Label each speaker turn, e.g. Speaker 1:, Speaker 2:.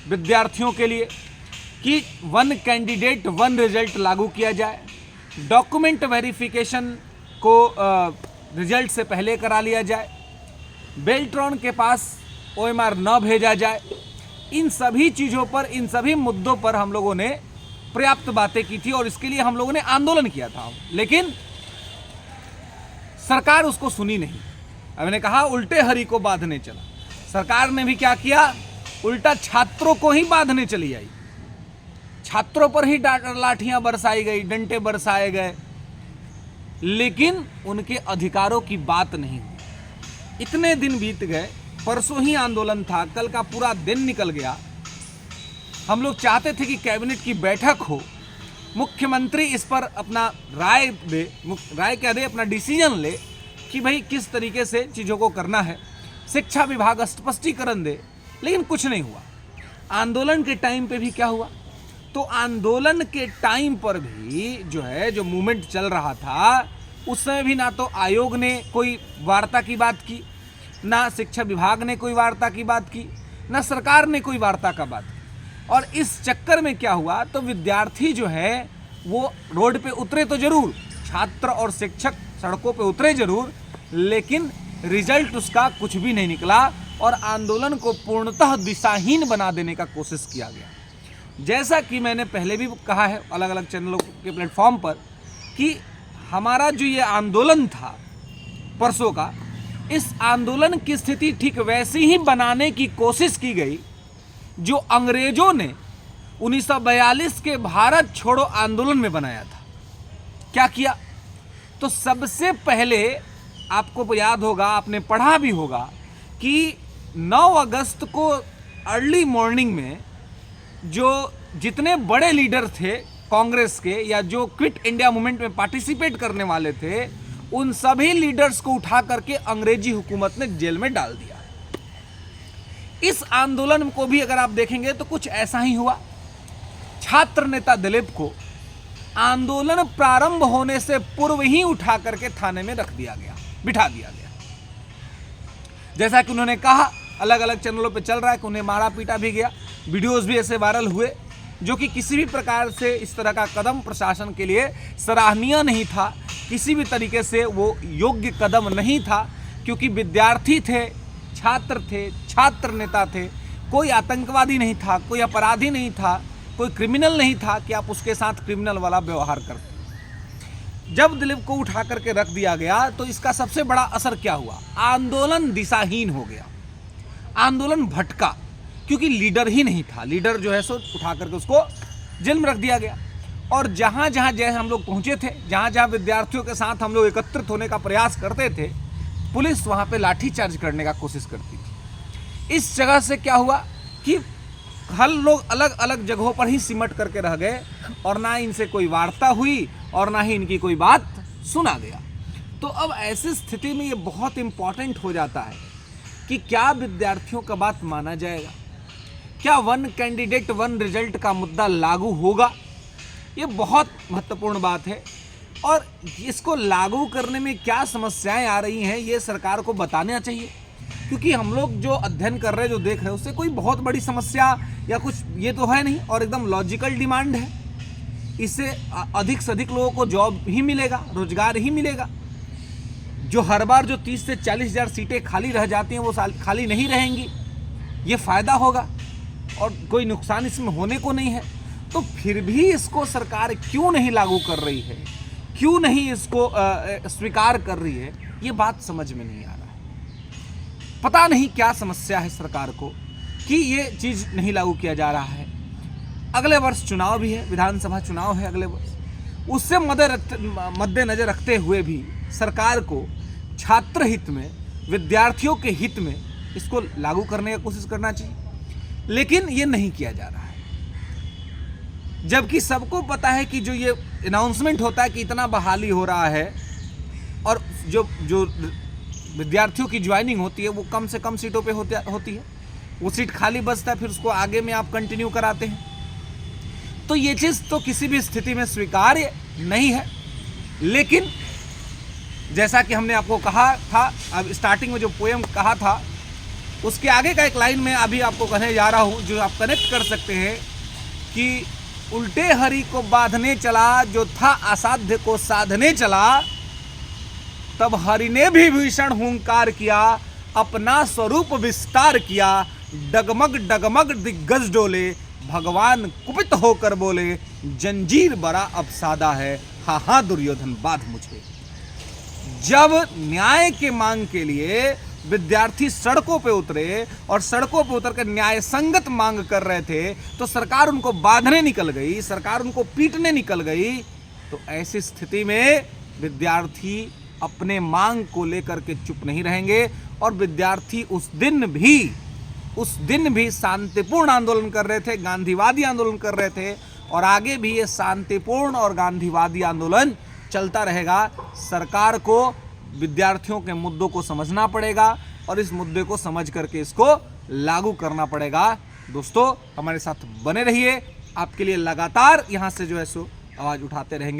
Speaker 1: विद्यार्थियों के लिए कि 1 कैंडिडेट 1 रिजल्ट लागू किया जाए, डॉक्यूमेंट वेरिफिकेशन को रिजल्ट से पहले करा लिया जाए, बेल्ट्रॉन के पास OMR न भेजा जाए। इन सभी चीज़ों पर, इन सभी मुद्दों पर हम लोगों ने पर्याप्त बातें की थी और इसके लिए हम लोगों ने आंदोलन किया था, लेकिन सरकार उसको सुनी नहीं। अब मैंने कहा उल्टे हरी को बांधने चला। सरकार ने भी क्या किया, उल्टा छात्रों को ही बांधने चली आई, छात्रों पर ही लाठियां बरसाई गई, डंडे बरसाए गए, लेकिन उनके अधिकारों की बात नहीं हुई। इतने दिन बीत गए, परसों ही आंदोलन था, कल का पूरा दिन निकल गया। हम लोग चाहते थे कि कैबिनेट की बैठक हो, मुख्यमंत्री इस पर अपना राय दे, राय क्या दे, अपना डिसीजन ले कि भाई किस तरीके से चीज़ों को करना है, शिक्षा विभाग स्पष्टीकरण दे, लेकिन कुछ नहीं हुआ। आंदोलन के टाइम पे भी क्या हुआ, तो आंदोलन के टाइम पर भी जो मूवमेंट चल रहा था, उस समय भी ना तो आयोग ने कोई वार्ता की बात की, ना शिक्षा विभाग ने कोई वार्ता की बात की, ना सरकार ने कोई वार्ता का बात की। और इस चक्कर में क्या हुआ, तो विद्यार्थी वो रोड पे उतरे तो जरूर, छात्र और शिक्षक सड़कों पे उतरे जरूर, लेकिन रिजल्ट उसका कुछ भी नहीं निकला और आंदोलन को पूर्णतः दिशाहीन बना देने का कोशिश किया गया। जैसा कि मैंने पहले भी कहा है अलग अलग चैनलों के प्लेटफॉर्म पर कि हमारा जो ये आंदोलन था परसों का, इस आंदोलन की स्थिति ठीक वैसी ही बनाने की कोशिश की गई जो अंग्रेजों ने 1942 के भारत छोड़ो आंदोलन में बनाया था। क्या किया, तो सबसे पहले आपको याद होगा, आपने पढ़ा भी होगा कि 9 अगस्त को अर्ली मॉर्निंग में जो जितने बड़े लीडर थे कांग्रेस के या जो क्विट इंडिया मूवमेंट में पार्टिसिपेट करने वाले थे, उन सभी लीडर्स को उठा करके अंग्रेजी हुकूमत ने जेल में डाल दिया। इस आंदोलन को भी अगर आप देखेंगे तो कुछ ऐसा ही हुआ। छात्र नेता दिलीप को आंदोलन प्रारंभ होने से पूर्व ही उठा करके थाने में रख दिया गया, बिठा दिया गया। जैसा कि उन्होंने कहा, अलग अलग चैनलों पे चल रहा है कि उन्हें मारा पीटा भी गया, वीडियोस भी ऐसे वायरल हुए, जो कि किसी भी प्रकार से इस तरह का कदम प्रशासन के लिए सराहनीय नहीं था, किसी भी तरीके से वो योग्य कदम नहीं था, क्योंकि विद्यार्थी थे, छात्र थे, छात्र नेता थे, कोई आतंकवादी नहीं था, कोई अपराधी नहीं था, कोई क्रिमिनल नहीं था कि आप उसके साथ क्रिमिनल वाला व्यवहार करते। जब दिलीप को उठा करके रख दिया गया तो इसका सबसे बड़ा असर क्या हुआ, आंदोलन दिशाहीन हो गया, आंदोलन भटका, क्योंकि लीडर ही नहीं था। लीडर सो उठा करके उसको जेल में रख दिया गया। और जहाँ जहाँ जैसे हम लोग पहुँचे थे, जहाँ जहाँ विद्यार्थियों के साथ हम लोग एकत्रित होने का प्रयास करते थे, पुलिस वहाँ पे लाठीचार्ज करने का कोशिश करती थी। इस जगह से क्या हुआ कि हर लोग अलग अलग जगहों पर ही सिमट करके रह गए और ना इनसे कोई वार्ता हुई और ना ही इनकी कोई बात सुना गया। तो अब ऐसी स्थिति में ये बहुत इम्पॉर्टेंट हो जाता है कि क्या विद्यार्थियों का बात माना जाएगा, क्या 1 कैंडिडेट 1 रिजल्ट का मुद्दा लागू होगा। ये बहुत महत्वपूर्ण बात है और इसको लागू करने में क्या समस्याएं आ रही हैं ये सरकार को बताना चाहिए, क्योंकि हम लोग जो अध्ययन कर रहे हैं, जो देख रहे हैं, उससे कोई बहुत बड़ी समस्या या कुछ ये तो है नहीं और एकदम लॉजिकल डिमांड है। इससे अधिक से अधिक लोगों को जॉब ही मिलेगा, रोजगार ही मिलेगा। जो हर बार जो 30 से 40 हज़ार सीटें खाली रह जाती हैं वो खाली नहीं रहेंगी, ये फ़ायदा होगा और कोई नुकसान इसमें होने को नहीं है। तो फिर भी इसको सरकार क्यों नहीं लागू कर रही है, क्यों नहीं इसको स्वीकार कर रही है, ये बात समझ में नहीं आ रहा है। पता नहीं क्या समस्या है सरकार को कि ये चीज़ नहीं लागू किया जा रहा है। अगले वर्ष चुनाव भी है, विधानसभा चुनाव है अगले वर्ष, उससे मद्देनजर रखते हुए भी सरकार को छात्र हित में, विद्यार्थियों के हित में इसको लागू करने की कोशिश करना चाहिए, लेकिन ये नहीं किया जा रहा है। जबकि सबको पता है कि जो ये अनाउंसमेंट होता है कि इतना बहाली हो रहा है और जो विद्यार्थियों की ज्वाइनिंग होती है वो कम से कम सीटों पे होती है, वो सीट खाली बचता है, फिर उसको आगे में आप कंटिन्यू कराते हैं। तो ये चीज़ तो किसी भी स्थिति में स्वीकार्य नहीं है। लेकिन जैसा कि हमने आपको कहा था, अब स्टार्टिंग में जो पोएम कहा था उसके आगे का एक लाइन में अभी आपको कहने जा रहा हूं, जो आप कनेक्ट कर सकते हैं कि उल्टे हरि को बांधने चला, जो था असाध्य को साधने चला, तब हरि ने भी भीषण हुंकार किया, अपना स्वरूप विस्तार किया, डगमग डगमग दिग्गज डोले, भगवान कुपित होकर बोले, जंजीर बड़ा अब सादा है, हा हा दुर्योधन बांध मुझे। जब न्याय के मांग के लिए विद्यार्थी सड़कों पे उतरे और सड़कों पे उतरकर न्याय संगत मांग कर रहे थे, तो सरकार उनको बांधने निकल गई, सरकार उनको पीटने निकल गई। तो ऐसी स्थिति में विद्यार्थी अपने मांग को लेकर के चुप नहीं रहेंगे और विद्यार्थी उस दिन भी शांतिपूर्ण आंदोलन कर रहे थे, गांधीवादी आंदोलन कर रहे थे और आगे भी ये शांतिपूर्ण और गांधीवादी आंदोलन चलता रहेगा। सरकार को विद्यार्थियों के मुद्दों को समझना पड़ेगा और इस मुद्दे को समझ करके इसको लागू करना पड़ेगा। दोस्तों, हमारे साथ बने रहिए, आपके लिए लगातार यहाँ से जो है सो आवाज उठाते रहेंगे।